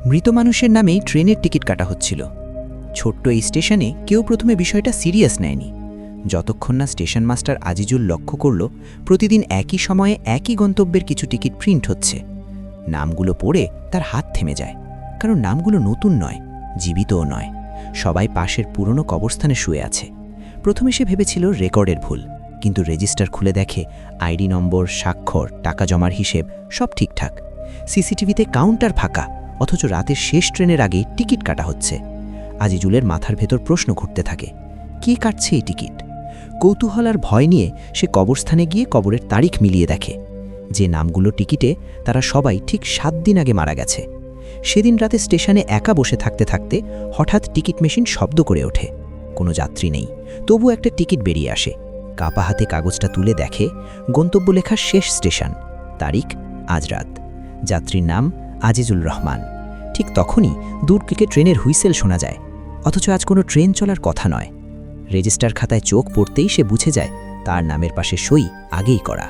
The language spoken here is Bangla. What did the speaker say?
মৃত মানুষের নামেই ট্রেনের টিকিট কাটা হচ্ছিল। ছোট্ট এই স্টেশনে কেউ প্রথমে বিষয়টা সিরিয়াস নেয়নি, যতক্ষণ না স্টেশন মাস্টার আজিজুল লক্ষ্য করল প্রতিদিন একই সময়ে একই গন্তব্যের কিছু টিকিট প্রিন্ট হচ্ছে। নামগুলো পড়ে তার হাত থেমে যায়, কারণ নামগুলো নতুন নয়, জীবিতও নয়, সবাই পাশের পুরনো কবরস্থানে শুয়ে আছে। প্রথমে সে ভেবেছিল রেকর্ডের ভুল, কিন্তু রেজিস্টার খুলে দেখে আইডি নম্বর, স্বাক্ষর, টাকা জমার হিসেব সব ঠিকঠাক। সিসিটিভিতে কাউন্টার ফাঁকা, অথচ রাতের শেষ ট্রেনের আগে টিকিট কাটা হচ্ছে। আজিজুলের মাথার ভেতর প্রশ্ন ঘুরতে থাকে, কে কাটছে এই টিকিট? কৌতূহল আর ভয় নিয়ে সে কবরস্থানে গিয়ে কবরের তারিখ মিলিয়ে দেখে। যে নামগুলো টিকিটে, তারা সবাই ঠিক 7 দিন আগে মারা গেছে। সেদিন রাতে স্টেশনে একা বসে থাকতে থাকতে হঠাৎ টিকিট মেশিন শব্দ করে ওঠে। কোনো যাত্রী নেই, তবু একটা টিকিট বেরিয়ে আসে। কাপা হাতে কাগজটা তুলে দেখে গন্তব্য লেখা শেষ স্টেশন, তারিখ আজ রাত, যাত্রীর নাম আজিজুল রহমান। ঠিক তখনই দূর থেকে ট্রেনের হুইসেল শোনা যায়, অথচ আজ কোনো ট্রেন চলার কথা নয়। রেজিস্টার খাতায় চোখ পড়তেই সে বুঝে যায় তার নামের পাশে সই আগেই করা।